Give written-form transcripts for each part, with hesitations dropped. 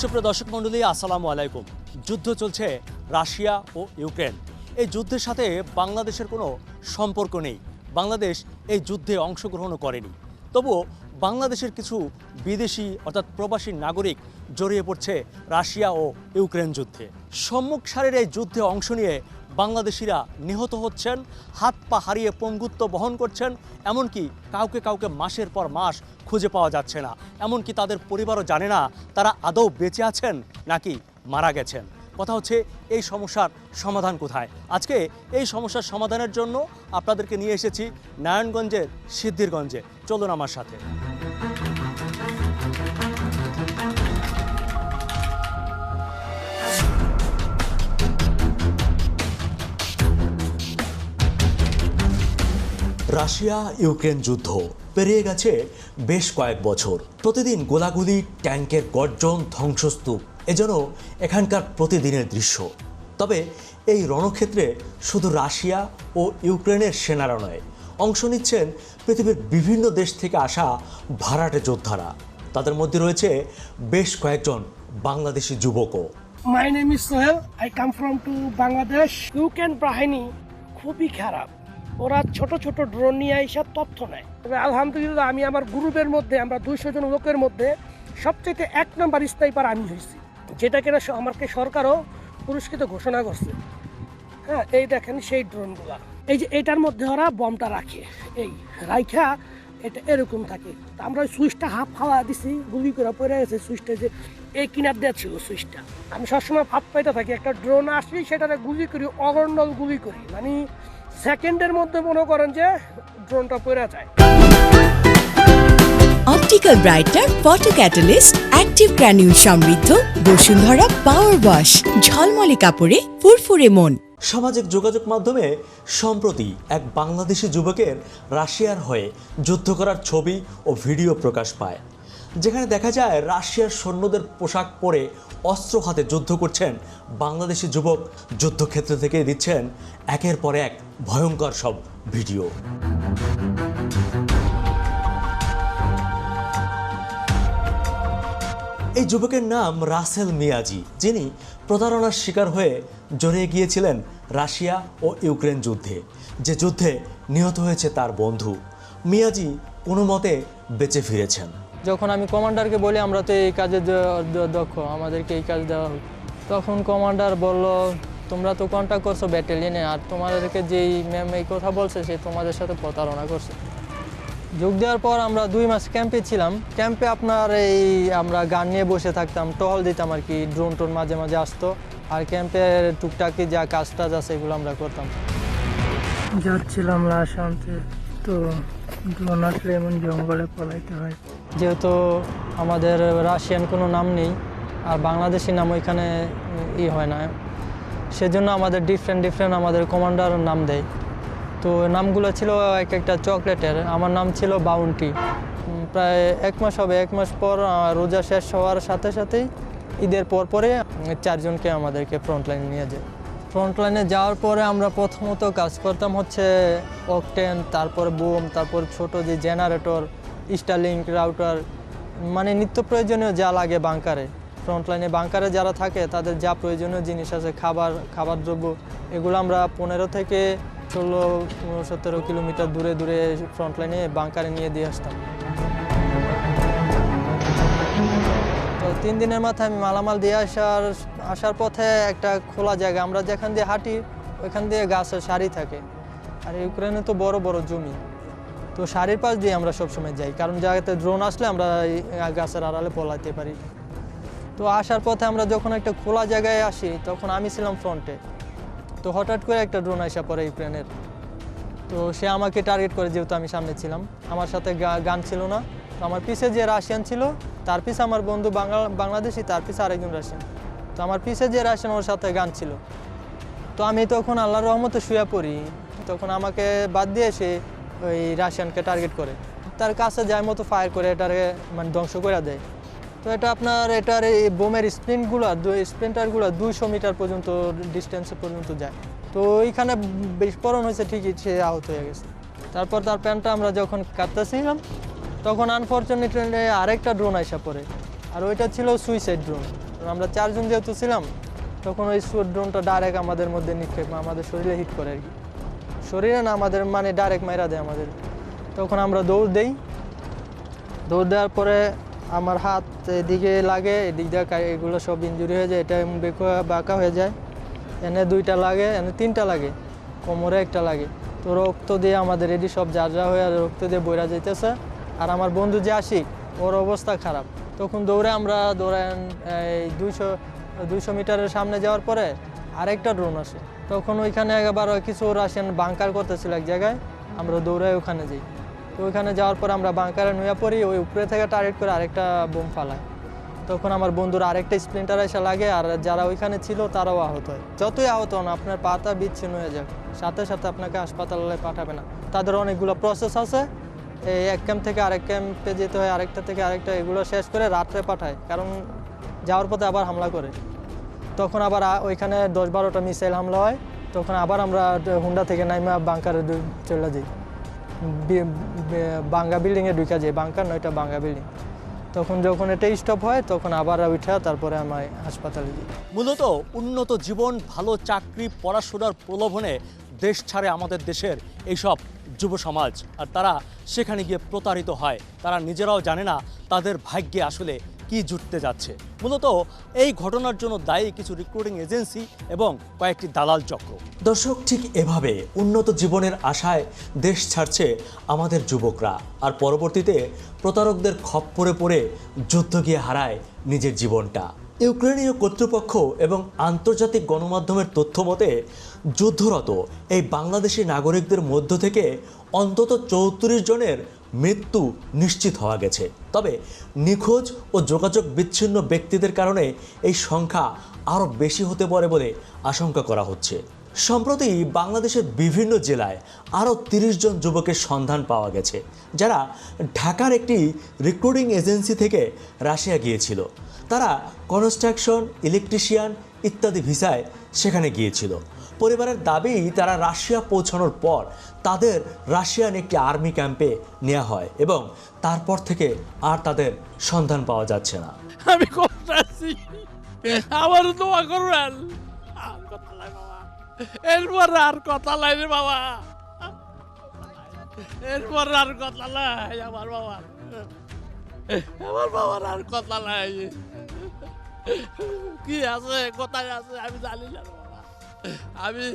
সুপ্রিয় দর্শক মণ্ডলী, আসসালামু আলাইকুম। যুদ্ধ চলছে রাশিয়া ও ইউক্রেন। এই যুদ্ধের সাথে বাংলাদেশের কোনো সম্পর্ক নেই। বাংলাদেশ এই যুদ্ধে অংশগ্রহণও করেনি। তবুও বাংলাদেশের কিছু বিদেশি অর্থাৎ প্রবাসী নাগরিক জড়িয়ে পড়ছে রাশিয়া ও ইউক্রেন যুদ্ধে। সম্মুখ সারির এই যুদ্ধে অংশ নিয়ে বাংলাদেশিরা নিহত হচ্ছেন, হাত পা হারিয়ে পঙ্গুত্ব বহন করছেন, এমনকি কাউকে কাউকে মাসের পর মাস খুঁজে পাওয়া যাচ্ছে না। এমনকি তাদের পরিবারও জানে না তারা আদৌ বেঁচে আছেন নাকি মারা গেছেন। কথা হচ্ছে এই সমস্যার সমাধান কোথায়। আজকে এই সমস্যার সমাধানের জন্য আপনাদেরকে নিয়ে এসেছি নারায়ণগঞ্জের সিদ্ধিরগঞ্জে। চলুন আমার সাথে। রাশিয়া ইউক্রেন যুদ্ধ পেরিয়ে গেছে বেশ কয়েক বছর। প্রতিদিন গোলাগুলি, ট্যাঙ্কের গর্জন, ধ্বংসস্তূপ এজন্য এখানকার প্রতিদিনের দৃশ্য। তবে এই রণক্ষেত্রে শুধু রাশিয়া ও ইউক্রেনের সেনারা নয়, অংশ নিচ্ছেন পৃথিবীর বিভিন্ন দেশ থেকে আসা ভাড়াটে যোদ্ধারা। তাদের মধ্যে রয়েছে বেশ কয়েকজন বাংলাদেশি যুবকও। My name is Sohel. I come from to Bangladesh. Ukraine বাহিনী খুবই খারাপ। ওরা ছোট ছোট ড্রোন নিয়ে এসে তথ্য নেয়। তবে আলহামদুলিল্লাহ আমি আমার গ্রুপের মধ্যে, আমরা 200 জন লোকের মধ্যে সবচেয়ে 1 নম্বর স্নাইপার আমি হয়েছি, যেটাকে আমাকে সরকারও পুরস্কৃত ঘোষণা করছে। হ্যাঁ, এই দেখেন সেই ড্রোনগুলা। এই যে এটার মধ্যে ওরা বমটা রাখে, এই রাইখা এটা এরকম থাকে। আমরা ওই সুইচটা হাফ হাওয়া দিছি, গুলি করে পড়ে গেছে সুইচটা, যে এই কিনার দেওয়া ছিল সুইচটা। আমি সবসময় ভাব পাইতে থাকি, একটা ড্রোন আসলেই সেটাতে গুলি করি, অগণ্ডল গুলি করি, মানে সেকেন্ডের মধ্যে মনে করেন যে ড্রোনটা পড়ে যায়। Optical brighter, photo catalyst, active granule সমৃদ্ধ বসুন্ধরা পাওয়ার ওয়াশ, ঝলমলে কাপড়ে ফুরফুরে মন। সামাজিক যোগাযোগ মাধ্যমে সম্প্রতি এক বাংলাদেশি যুবকের রাশিয়ার হয়ে যুদ্ধ করার ছবি ও ভিডিও প্রকাশ পায়, যেখানে দেখা যায় রাশিয়ার সৈন্যদের পোশাক পরে অস্ত্র হাতে যুদ্ধ করছেন বাংলাদেশি যুবক। যুদ্ধক্ষেত্র থেকে দিচ্ছেন একের পর এক ভয়ঙ্কর সব ভিডিও। এই যুবকের নাম রাসেল মিয়াজি, যিনি প্রতারণার শিকার হয়ে জড়িয়ে গিয়েছিলেন রাশিয়া ও ইউক্রেন যুদ্ধে, যে যুদ্ধে নিহত হয়েছে তার বন্ধু। মিয়াজি কোনো মতে বেঁচে ফিরেছেন। যখন আমি কমান্ডারকে বলি আমরা তো এই কাজে দক্ষ, আমাদেরকে এই কাজ দেওয়া হোক, তখন কমান্ডার বলল তোমরা তো কন্ট্যাক্ট করছো ব্যাটালিয়নে, আর তোমাদেরকে যেই ম্যাম এই কথা বলছে সে তোমাদের সাথে প্রতারণা করছে। যোগ দেওয়ার পর আমরা 2 মাস ক্যাম্পে ছিলাম। ক্যাম্পে আপনার আমরা গান নিয়ে বসে থাকতাম, টহল দিতাম আর কি, ড্রোন টোন মাঝে মাঝে আসতো, আর ক্যাম্পের টুকটাকি যা কাজ টাজ আছে এগুলো আমরা করতাম। যাচ্ছিলাম লাশ আনতে, তো ড্রোন আসলে এমন জঙ্গলে পলাইতে হয়। যেহেতু আমাদের রাশিয়ান কোনো নাম নেই আর বাংলাদেশি নাম ওইখানে হয় না, সেজন্য আমাদের ডিফারেন্ট আমাদের কমান্ডার নাম দেয়। তো নামগুলো ছিল এক একটা চকলেটের। আমার নাম ছিল বাউন্টি। প্রায় 1 মাস হবে, 1 মাস পর রোজা শেষ হওয়ার সাথে সাথেই ঈদের পরে 4 জনকে আমাদেরকে ফ্রন্টলাইনে নিয়ে যায়। ফ্রন্টলাইনে যাওয়ার পরে আমরা প্রথমত কাজ করতাম হচ্ছে অকটেন, তারপর বোম, তারপর ছোট যে জেনারেটর, স্টারলিংক, রাউটার, মানে নিত্য প্রয়োজনীয় যা লাগে বাংকারে। ফ্রন্টলাইনে বাংকারে যারা থাকে তাদের যা প্রয়োজনীয় জিনিস আছে, খাবার দ্রব্য, এগুলো আমরা 15 থেকে 16-17 কিলোমিটার দূরে দূরে ফ্রন্টলাইনে বাংকারে নিয়ে দিয়ে আসতাম। তো 3 দিনের মাথায় আমি মালামাল দিয়ে আসার পথে একটা খোলা জায়গা, আমরা যেখান দিয়ে হাঁটি ওইখান দিয়ে গাছের সারি থাকে, আর ইউক্রেনে তো বড় বড় জমি, তো সারির পাশ দিয়ে আমরা সবসময় যাই, কারণ জায়গাতে ড্রোন আসলে আমরা গাছের আড়ালে পলাইতে পারি। তো আসার পথে আমরা যখন একটা খোলা জায়গায় আসি তখন আমি ছিলাম ফ্রন্টে। তো হঠাৎ করে একটা ড্রোন আসা পড়ে ইউক্রেনের। তো সে আমাকে টার্গেট করে, যেহেতু আমি সামনে ছিলাম, আমার সাথে গান ছিল না। তো আমার পিছে যে রাশিয়ান ছিল, তার পিছে আমার বন্ধু বাংলাদেশি, তার পিছে আরেকজন রাশিয়ান। তো আমার পিছে যে রাশিয়ান, ওর সাথে গান ছিল। তো আমি তখন আল্লাহর রহমতে শুয়ে পড়ি, তখন আমাকে বাদ দিয়ে সে ওই রাশিয়ানকে টার্গেট করে, তার কাছে যায় মতো ফায়ার করে এটারে মানে ধ্বংস করে দেয়। তো এটা আপনার এটার এই বোমের স্প্লিন্টারগুলো 200 মিটার পর্যন্ত ডিস্টেন্সে পর্যন্ত যায়। তো এইখানে বিস্ফোরণ হয়েছে, ঠিকই সে আহত হয়ে গেছে। তারপর তার প্যান্টটা আমরা যখন কাটতেছিলাম তখন আনফরচুনেটলি আরেকটা ড্রোন আসা পড়ে, আর ওইটা ছিল সুইসাইড ড্রোন। আমরা 4 জন যেহেতু ছিলাম, তখন ওই ড্রোনটা ডাইরেক্ট আমাদের মধ্যে নিক্ষেপ, আমাদের শরীরে হিট করে আর কি। শরীরে না, আমাদের মানে ডাইরেক্ট মাইরা দেয় আমাদের। তখন আমরা দৌড় দেই, দৌড় দেওয়ার পরে আমার হাত এদিকে লাগে, এদিক দিয়ে এগুলো সব ইনজুরি হয়ে যায়, এটা বাঁকা হয়ে যায়। এনে 2টা লাগে, এনে 3টা লাগে, কোমরে 1টা লাগে। তো রক্ত দিয়ে আমাদের এটি সব যা হয়ে রক্ত দিয়ে বইরা যাইতেছে। আর আমার বন্ধু যে আশিক, ওর অবস্থা খারাপ। তখন আমরা দৌড়ান এই 200 মিটারের সামনে যাওয়ার পরে আরেকটা ড্রোন আসে। তখন ওইখানে আবার কিছু রাশিয়ান বাংকার করতেছিল এক জায়গায়, আমরা দৌড়াই ওখানে যাই। তো ওইখানে যাওয়ার পর আমরা বাংকারে নুয়ে পড়ি, ওই উপরে থেকে টার্গেট করে আরেকটা বোম ফালায়। তখন আমার বন্ধুর আরেকটা স্প্লিন্টার এসে লাগে, আর যারা ওইখানে ছিল তারাও আহত হয়। যতই আহত হন, আপনার পাতা বিচ্ছিন্ন হয়ে যাক, সাথে সাথে আপনাকে হাসপাতালে পাঠাবে না। তাদের অনেকগুলো প্রসেস আছে, এই এক ক্যাম্প থেকে আরেক ক্যাম্পে যেতে হয়, আরেকটা থেকে আরেকটা, এগুলো শেষ করে রাত্রে পাঠায়, কারণ যাওয়ার পথে আবার হামলা করে। তখন আবার ওইখানে 10-12টা মিসাইল হামলা হয়। তখন আবার আমরা হুন্ডা থেকে নাইমা বাংকারে চলে যাই, বাঙ্গা বিল্ডিংয়ে ঢুকে যাই। বাংকার নয়, এটা বাঙ্গা বিল্ডিং। তখন যখন এটা স্টপ হয়, তখন আবার উঠা তারপরে আমি হাসপাতালে যাই। মূলত উন্নত জীবন, ভালো চাকরি, পড়াশোনার প্রলোভনে দেশ ছাড়ে আমাদের দেশের এইসব যুব সমাজ, আর তারা সেখানে গিয়ে প্রতারিত হয়। তারা নিজেরাও জানে না তাদের ভাগ্যে আসলে কি জুটতে যাচ্ছে। মূলত এই ঘটনার জন্য দায়ী কিছু রিক্রুটিং এজেন্সি এবং কয়েকটি দালাল চক্র। দর্শক, ঠিক এভাবে উন্নত জীবনের আশায় দেশ ছাড়ছে আমাদের যুবকরা, আর পরবর্তীতে প্রতারকদের খপ্পরে পড়ে যুদ্ধ গিয়ে হারায় নিজের জীবনটা। ইউক্রেনীয় কর্তৃপক্ষ এবং আন্তর্জাতিক গণমাধ্যমের তথ্য মতে যুদ্ধরত এই বাংলাদেশি নাগরিকদের মধ্য থেকে অন্তত 34 জনের মৃত্যু নিশ্চিত হওয়া গেছে। তবে নিখোঁজ ও যোগাযোগ বিচ্ছিন্ন ব্যক্তিদের কারণে এই সংখ্যা আরও বেশি হতে পারে বলে আশঙ্কা করা হচ্ছে। সম্প্রতি বাংলাদেশের বিভিন্ন জেলায় আরও 30 জন যুবকের সন্ধান পাওয়া গেছে, যারা ঢাকার একটি রিক্রুটিং এজেন্সি থেকে রাশিয়া গিয়েছিল। তারা কনস্ট্রাকশন, ইলেকট্রিশিয়ান ইত্যাদি ভিসায় সেখানে গিয়েছিল। পরিবারের দাবি, তারা রাশিয়া পৌঁছানোর পর তাদের রাশিয়ান একটি আর্মি ক্যাম্পে নেওয়া হয় এবং তারপর থেকে আর তাদের সন্ধান পাওয়া যাচ্ছে না। আমি কষ্ট আছি, আমার দোয়া করবেন। আর কথা নাই বাবা, এরপর আর কথা নাই রে বাবা, এরপর আর কথা নাই আমার বাবার, আমার বাবার আর কথা নাই। কি আছে, কোথায় আছে আমি জানি না বাবা। আমি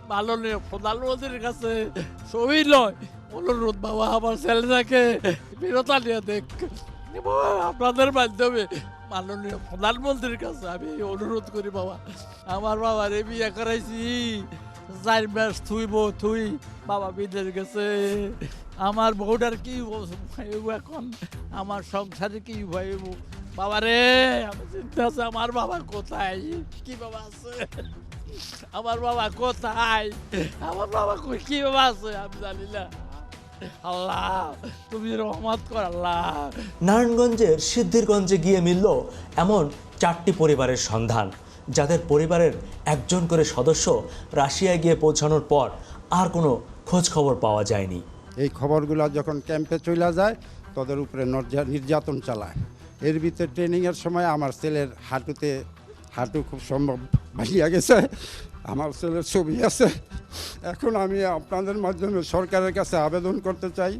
মাননীয় প্রধানমন্ত্রীর কাছে সবই নয় অনুরোধ বাবা, আমার ছেলেটাকে বিরতা নিয়ে দেখ। আপনাদের মাধ্যমে মাননীয় প্রধানমন্ত্রীর কাছে আমি অনুরোধ করি বাবা, আমার বাবার বিয়ে করাইছি 4 মাস থুই বাবা বিদেশ গেছে। আমার বউটার কি এখন, আমার সংসারে কি ভাইব বাবা রে, আমি চিন্তা আছে আমার বাবা কোথায়, কি বাবা আছে, আমার বাবা কোথায়, আমার বাবা কি বাবা আছে আমি জানি না। আল্লাহ তুমি রহমত কর আল্লাহ। নারায়ণগঞ্জের সিদ্ধিরগঞ্জে গিয়ে মিলল এমন 4টি পরিবারের সন্ধান, যাদের পরিবারের একজন করে সদস্য রাশিয়ায় গিয়ে পৌঁছানোর পর আর কোনো খোঁজ খবর পাওয়া যায়নি। এই খবরগুলো যখন ক্যাম্পে চলে যায়, তাদের উপরে নির্যাতন চালায়। এর ভিতরে ট্রেনিংয়ের সময় আমার ছেলের হাঁটু খুব সম্ভব ভাঙিয়া গেছে, আমার ছেলের ছবি আছে। এখন আমি আপনাদের মাধ্যমে সরকারের কাছে আবেদন করতে চাই,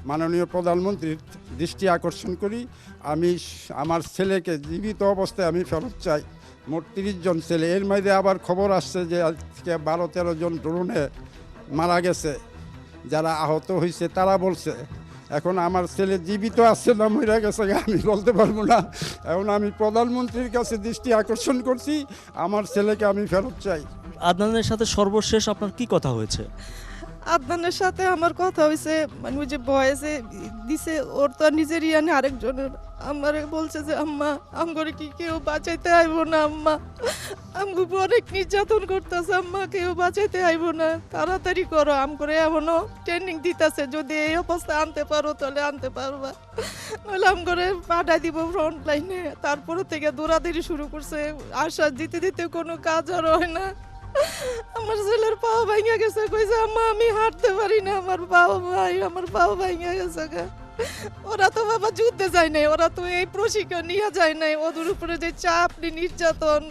মাননীয় প্রধানমন্ত্রীর দৃষ্টি আকর্ষণ করি। আমি আমার ছেলেকে জীবিত অবস্থায় আমি ফেরত চাই। মোট 30 জন ছেলে, এর মধ্যে আবার খবর আসছে যে আজকে 12-13 জন ড্রোনে মারা গেছে, যারা আহত হয়েছে তারা বলছে। এখন আমার ছেলে জীবিত আছে না মরে গেছে আমি বলতে পারবো না। এখন আমি প্রধানমন্ত্রীর কাছে দৃষ্টি আকর্ষণ করছি, আমার ছেলেকে আমি ফেরত চাই। আদনানের সাথে সর্বশেষ আপনার কি কথা হয়েছে? আদনানের সাথে আমার কথা হয়েছে, মানে ওই যে বয়সে দিছে, ওর তো নিজের ইয়ানে আরেকজনের আমারে বলছে যে আম্মা আমগরে কি কেউ বাঁচাইতে আইব না, আম্মা আমগো অনেক নির্যাতন করতেছে, আম্মা কেউ বাঁচাইতে আইব না, তাড়াতাড়ি করো, আমগরে এমনও ট্রেনিং দিতেছে, যদি এই অবস্থা আনতে পারো তাহলে আনতে পারবা, নইলে আমগরে পাঠাই দিব ফ্রন্ট লাইনে। তারপরে থেকে দৌড়াদৌড়ি শুরু করছে, আশ্বাস দিতে দিতে কোনো কাজ আর হয় না। আমার ছেলের পা ভেঙে গেছে, কইছে আম্মা আমি হাঁটতে পারি না, আমার পা ভাঙে গেছে। ওরা তো বাবা যুদ্ধে যায় নাই, ওরা তো এই প্রশিক্ষণ নিয়ে যায় নাই। ওদের উপরে যে চাপ নির্যাতন,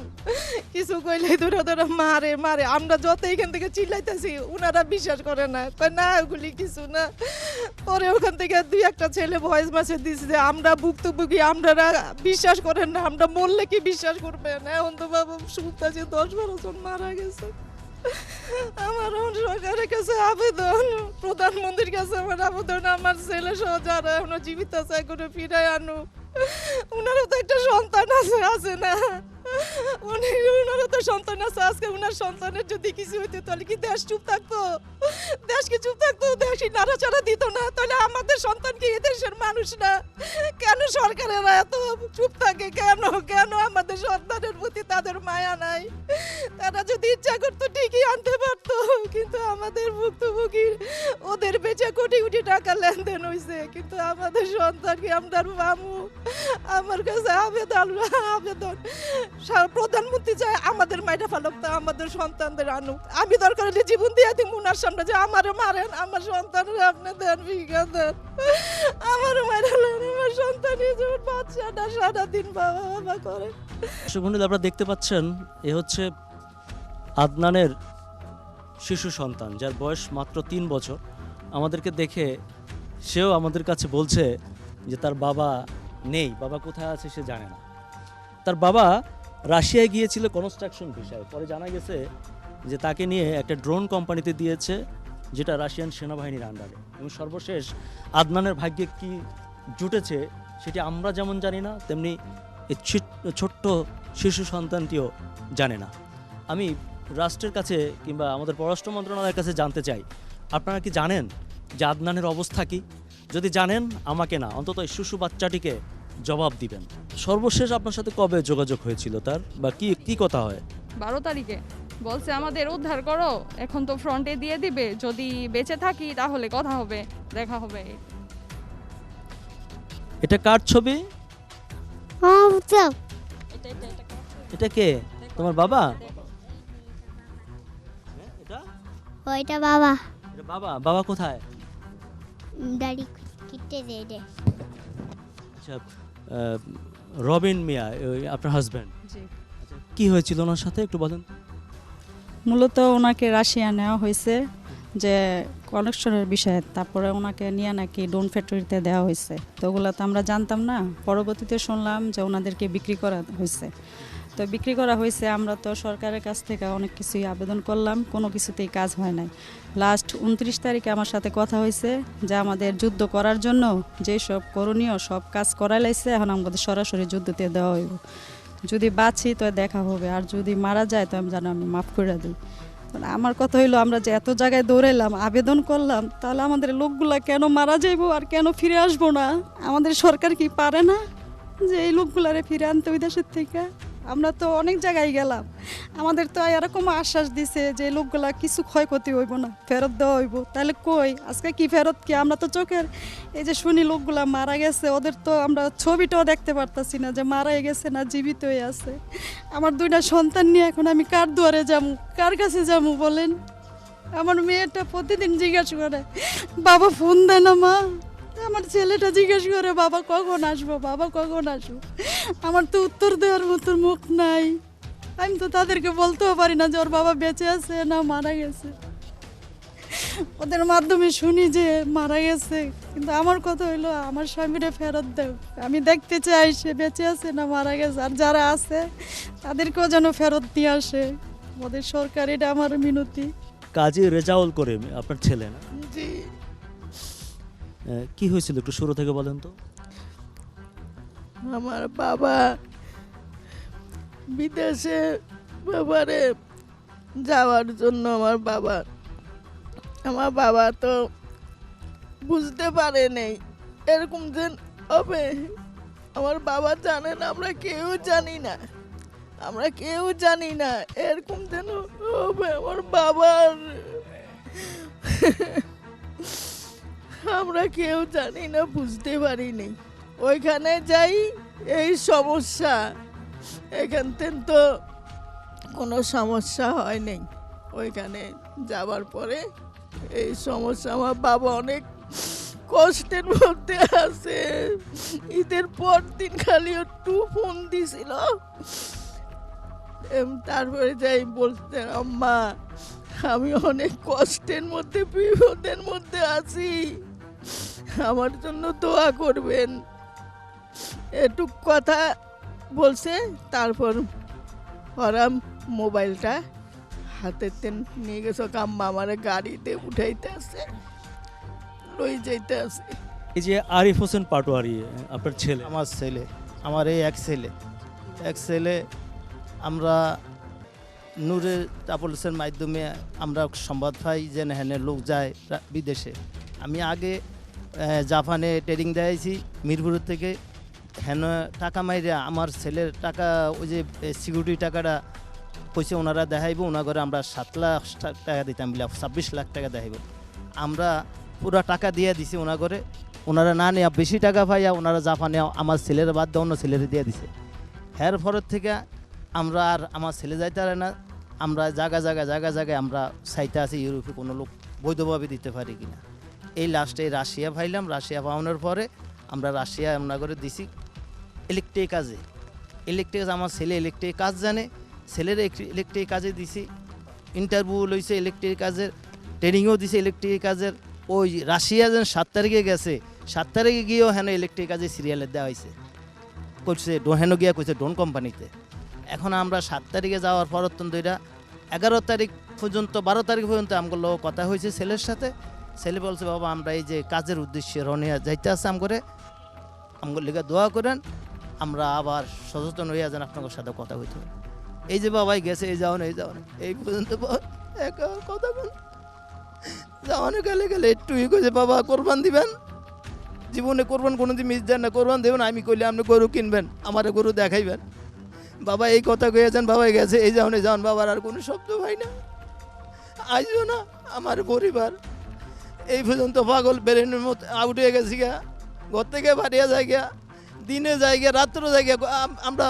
কিছু কইলে ধরে ধরে মারে মারে। আমরা যত এখান থেকে চিল্লাইতেছি ওনারা বিশ্বাস করে না, কয় না ওগুলি কিছু না। পরে ওখান থেকে 2-1 ছেলে ভয়েস মেসেজ দিচ্ছে যে আমরা ভুক্তভোগী, আপনারা বিশ্বাস করেন না, আমরা মরলে কি বিশ্বাস করবেন। এখন তো বাবা শুনতেছি 10-12 জন মারা গেছে। আমার সরকারের কাছে আবেদন, প্রধানমন্ত্রীর কাছে আমার আবেদন, আমার ছেলে সহ যারা এখনো জীবিত আছে করে ফিরায় আনু। উনারও তো একটা সন্তান আছে না, উনারও তো সন্তান আছে। আজকে উনার সন্তানের যদি কিছু হইতো তাহলে কি দেশ চুপ থাকতো? দেশ কি চুপ থাকতো? দেশই নাড়াচাড়া দিত না? তাহলে আমাদের সন্তান কি এদেশের মানুষ না? কেন সরকারেরা এত চুপ থাকে? কেন কেন আমাদের সন্তানের প্রতি তাদের মায়া নাই? তারা যদি ইচ্ছা করতো ঠিকই আনতে পারতো, কিন্তু আমাদের ভুক্তভোগী ওদের বেচে কোটি কোটি টাকা লেনদেন হয়েছে, কিন্তু আমাদের সন্তানকে আমরা মামু। আমার কাছে আবেদন প্রধানমন্ত্রী চায় আমাদের মাইটা ফালক, তা আমাদের সন্তানদের আনুক। আমি দরকার হলে জীবন দিয়ে দিই উনার সামনে, যে আমারও মারেন, আমার সন্তানের আপনি দেন, ভিক্ষা দেন, আমারও মারেন। আমার সন্তানের যেমন বাচ্চাটা সারাদিন বাবা বাবা করে। সুবন্ধু, আপনারা দেখতে পাচ্ছেন এ হচ্ছে আদনানের শিশু সন্তান, যার বয়স মাত্র 3 বছর। আমাদেরকে দেখে সেও আমাদের কাছে বলছে যে তার বাবা নেই, বাবা কোথায় আছে সে জানে না। তার বাবা রাশিয়ায় গিয়েছিল কনস্ট্রাকশন ভিসায়, পরে জানা গেছে যে তাকে নিয়ে একটা ড্রোন কোম্পানিতে দিয়েছে, যেটা রাশিয়ান সেনাবাহিনীর আন্ডারে। এবং সর্বশেষ আদনানের ভাগ্যে কি জুটেছে সেটি আমরা যেমন জানি না, তেমনি এই ছোট্ট শিশু সন্তানটিও জানে না। আমি রাষ্ট্রের কাছে কিংবা আমাদের পররাষ্ট্র মন্ত্রণালয়ের কাছে জানতে চাই, আপনারা কি জানেন যে আদনানের অবস্থা কি? যদি জানেন আমাকে না, অন্তত এই শিশু বাচ্চাটিকে জবাব দিবেন। সর্বশেষ আপনার সাথে কবে যোগাযোগ হয়েছিল তার, বা কি কি কথা হয়? 12 তারিখে বলছে আমাদের উদ্ধার করো, এখন তো ফ্রন্টে দিয়ে দিবে, যদি বেঁচে থাকি তাহলে কথা হবে, দেখা হবে। এটা কার ছবি? এটা কে? তোমার বাবা? এটা ওইটা বাবা। এটা বাবা? বাবা কোথায়? দাড়ি কেটে দে দে। আচ্ছা, রবিন মিয়া আপনার হাজব্যান্ড? জি। আচ্ছা, কি হয়েছিল ওনার সাথে একটু বলেন। মূলত ওনাকে রাশিয়া নেওয়া হয়েছে যে কানেকশনের বিষয়ে, তারপরে ওনাকে নিয়ে নাকি ডোন ফ্যাক্টরিতে দেওয়া হয়েছে। তো ওগুলো তো আমরা জানতাম না, পরবর্তীতে শুনলাম যে ওনাদেরকে বিক্রি করা হয়েছে। তো বিক্রি করা হয়েছে, আমরা তো সরকারের কাছ থেকে অনেক কিছুই আবেদন করলাম, কোনো কিছুতেই কাজ হয় নাই। লাস্ট 29 তারিখে আমার সাথে কথা হয়েছে যে আমাদের যুদ্ধ করার জন্য যেসব করণীয় সব কাজ করাই লাইছে, এখন আমাদের সরাসরি যুদ্ধতে দেওয়া হইব। যদি বাঁচি তো দেখা হবে, আর যদি মারা যায় তো আমি জানো আমি মাফ করে দিই। আমার কথা হইলো, আমরা যে এত জায়গায় দৌড়াইলাম, আবেদন করলাম, তাহলে আমাদের লোকগুলা কেন মারা যাইবো আর কেন ফিরে আসবো না? আমাদের সরকার কি পারে না যে এই লোকগুলারে ফিরে আনতে বিদেশের থেকে? আমরা তো অনেক জায়গায় গেলাম, আমাদের তো এরকম আশ্বাস দিছে যে লোকগুলা কিছু ক্ষয়ক্ষতি হইব না, ফেরত দেওয়া হইব। তাহলে কই আজকে কি ফেরত? কি আমরা তো চোখের এই যে শুনি লোকগুলা মারা গেছে, ওদের তো আমরা ছবিটাও দেখতে পারতাছি না যে মারা গেছে না জীবিত হয়ে আছে। আমার 2টা সন্তান নিয়ে এখন আমি কার দুয়ারে যাবো, কার কাছে যাবো বলেন? আমার মেয়েটা প্রতিদিন জিজ্ঞাসা করে বাবা ফোন দেয় না মা, আমার ছেলেটা জিজ্ঞেস করে বাবা কখন আসবো, বাবা কখন আসবো। আমার তো উত্তর দেওয়ার মতো মুখ নাই, আমি তো তাদেরকে বলতেও পারি না যে ওর বাবা বেঁচে আছে না মারা গেছে। ওদের মাধ্যমে শুনি যে মারা গেছে, কিন্তু আমার কথা হইলো আমার স্বামীরা ফেরত দেও, আমি দেখতে চাই সে বেঁচে আছে না মারা গেছে, আর যারা আছে তাদেরকেও যেন ফেরত দিয়ে আসে আমাদের সরকার, এটা আমার মিনতি। কাজী রেজাউল করিম আপনার ছেলে না? জি। কি হয়েছিল একটু শুরু থেকে বলেন তো। আমার বাবা বিদেশে বাবারে যাওয়ার জন্য আমার বাবা তো বুঝতে পারে নাই এরকম যে হবে। আমার বাবা জানে না, আমরা কেউ জানি না এরকম যেন হবে আমার বাবার। আমরা কেউ জানি না, বুঝতে পারিনি। ওইখানে যাই এই সমস্যা, এখান থেকে তো কোনো সমস্যা হয় নাই। ওইখানে যাবার পরে এই সমস্যা, আমার বাবা অনেক কষ্টের মধ্যে আছে। ঈদের পর দিন খালি একটু ফোন দিছিল, তারপরে যাই বলতে আম্মা আমি অনেক কষ্টের মধ্যে বিপদের মধ্যে আছি, আমার জন্য দোয়া করবেন, একটু কথা বলছে। তারপর ওরা মোবাইলটা হাতেতে নিয়ে গেছে, আম্মা আমার গাড়িতে উঠাইতে আছে, লই যাইতে আছে। এই যে আরিফ হোসেন পাটোয়ারি আপনার ছেলে, আমার ছেলে, আমার এই এক ছেলে আমরা নূরের ট্রাভেলসের মাধ্যমে আমরা সংবাদ পাই যে হ্যাঁ লোক যায় বিদেশে। আমি আগে জাপানে ট্রেনিং দেখাইছি মিরপুর থেকে, হ্যাঁ টাকা মাইরে আমার ছেলের টাকা ওই যে সিকিউরিটি টাকাটা কইছে ওনারা দেখাইব, ওনার ঘরে আমরা 7 লাখ টাকা দিতাম বলে 26 লাখ টাকা দেখাইব। আমরা পুরো টাকা দিয়ে দিছি ওনার ঘরে, ওনারা না নেওয়া বেশি টাকা পাইয়া ওনারা জাপানে আমার ছেলের বাদ দিয়ে অন্য ছেলের দিয়ে দিছে। হের পরের থেকে আমরা আর আমার ছেলে যাইতে পারে না, আমরা জায়গায় আমরা চাইতে আছি ইউরোপে কোনো লোক বৈধভাবে দিতে পারি কিনা। এই লাস্টে রাশিয়া পাইলাম, রাশিয়া পাওয়ানোর পরে আমরা রাশিয়া আমরা করে দিছি ইলেকট্রিক কাজে। আমার ছেলে ইলেকট্রিক কাজ জানে, ছেলের ইলেকট্রিক কাজে দিছি, ইন্টারভিউ লইছে ইলেকট্রিক কাজের, ট্রেনিংও দিছে ইলেকট্রিক কাজের। ওই রাশিয়া যেন 7 তারিখে গেছে, 7 তারিখে গিয়েও হেন ইলেকট্রিক কাজে সিরিয়ালে দেওয়া হয়েছে, করছে হেন গিয়া কইছে ডোন কোম্পানিতে। এখন আমরা 7 তারিখে যাওয়ার পর এটা 11 তারিখ পর্যন্ত 12 তারিখ পর্যন্ত আমগুলো কথা হয়েছে ছেলের সাথে। ছেলে বলছে বাবা আমরা এই যে কাজের উদ্দেশ্যে রনিয়া যাইতে আসছে আমগুলো লিখে দোয়া করেন, আমরা আবার সচেতন হইয়া যেন আপনাদের সাথে কথা হইতে হবে। এই যে বাবাই গেছে, এই যাওয়ান এই পর্যন্ত কথা বল যাওয়ানো গেলে একটু কইছে বাবা কোরবান দিবেন, জীবনে কোরবান কোনোদিন মিস দেন না, কোরবান দেবেন। আমি কইলে আপনি গরু কিনবেন, আমার গরু দেখাইবেন। বাবা এই কথা কইয়াছেন, বাবাই গেছে, এই যাওয়ান বাবার আর কোনো শব্দ ভাই না, আইসো না আমার পরিবার এই পর্যন্ত পাগল বেরেনের মতো আউট হয়ে গেছি গা, ঘর থেকে বাড়িয়া যায় গিয়া, দিনে যায় গিয়া, রাত্রে যায় গিয়া, আমরা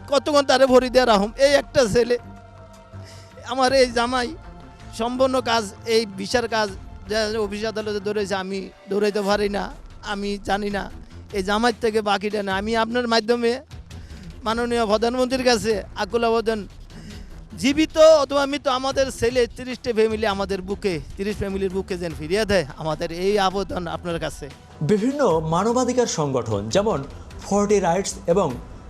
কতক্ষণ তারে ভরি দেওয়া রাখুম। এই একটা ছেলে আমার, এই জামাই সম্পূর্ণ কাজ, এই বিচার কাজ অফিস আদালতে দৌড়েছে, আমি দৌড়াইতে পারি না, আমি জানি না। এই জামাই থেকে বাকিটা না, আমি আপনার মাধ্যমে মাননীয় প্রধানমন্ত্রীর কাছে আকুল আবেদন, জীবিত অথবা মৃত আমাদের ছেলে 30টা ফ্যামিলি আমাদের বুকে, 30 ফ্যামিলির বুকে যেন ফিরিয়ে দেয়, আমাদের এই আবেদন আপনার কাছে। বিভিন্ন মানবাধিকার সংগঠন যেমন 40 রাইটস এবং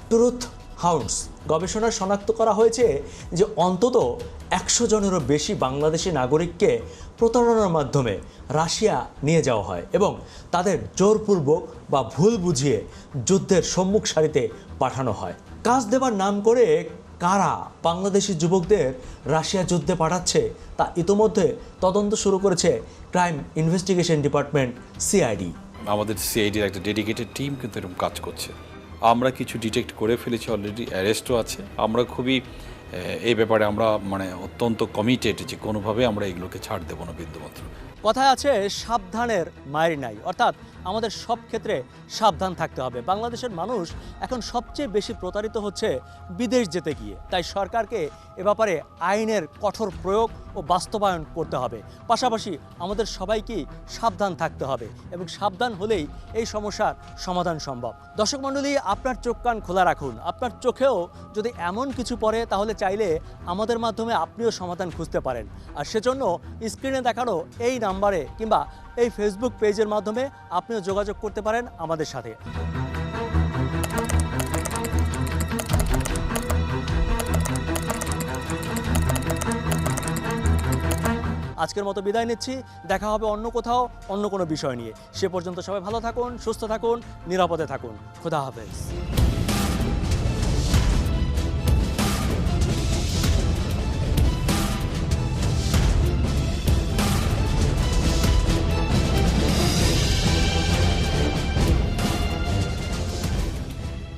ট্রুথ হাউন্ডস গবেষণায় শনাক্ত করা হয়েছে যে অন্তত 100 জনেরও বেশি বাংলাদেশি নাগরিককে প্রতারণার মাধ্যমে রাশিয়া নিয়ে যাওয়া হয় এবং তাদের জোরপূর্বক বা ভুল বুঝিয়ে যুদ্ধের সম্মুখ সারিতে পাঠানো হয়। কাজ দেবার নাম করে কারা বাংলাদেশি যুবকদের রাশিয়া যুদ্ধে পাঠাচ্ছে তা ইতোমধ্যে তদন্ত শুরু করেছে ক্রাইম ইনভেস্টিগেশন ডিপার্টমেন্ট, সিআইডি। আমাদের সিআইডির একটা ডেডিকেটেড টিম কিন্তু এরকম কাজ করছে। আমরা কিছু ডিটেক্ট করে ফেলেছি, অলরেডি অ্যারেস্টও আছে। আমরা খুবই এই ব্যাপারে আমরা অত্যন্ত কমিটেড যে কোনোভাবে আমরা এগুলোকে ছাড় দেবো না বিন্দুমাত্র। কথায় আছে সাবধানের মায়ের নাই, অর্থাৎ আমাদের সব ক্ষেত্রে সাবধান থাকতে হবে। বাংলাদেশের মানুষ এখন সবচেয়ে বেশি প্রতারিত হচ্ছে বিদেশ যেতে গিয়ে, তাই সরকারকে এ ব্যাপারে আইনের কঠোর প্রয়োগ ও বাস্তবায়ন করতে হবে। পাশাপাশি আমাদের সবাইকেই সাবধান থাকতে হবে এবং সাবধান হলেই এই সমস্যার সমাধান সম্ভব। দর্শক মণ্ডলী, আপনার চোখ কান খোলা রাখুন। আপনার চোখেও যদি এমন কিছু পড়ে তাহলে চাইলে আমাদের মাধ্যমে আপনিও সমাধান খুঁজতে পারেন। আর সেজন্য স্ক্রিনে দেখানো এই নাম্বারে কিংবা এই ফেসবুক পেজের মাধ্যমে আপনিও যোগাযোগ করতে পারেন আমাদের সাথে। আজকের মতো বিদায় নিচ্ছি, দেখা হবে অন্য কোথাও অন্য কোনো বিষয় নিয়ে। সে পর্যন্ত সবাই ভালো থাকুন, সুস্থ থাকুন, নিরাপদে থাকুন। খোদা হাফেজ।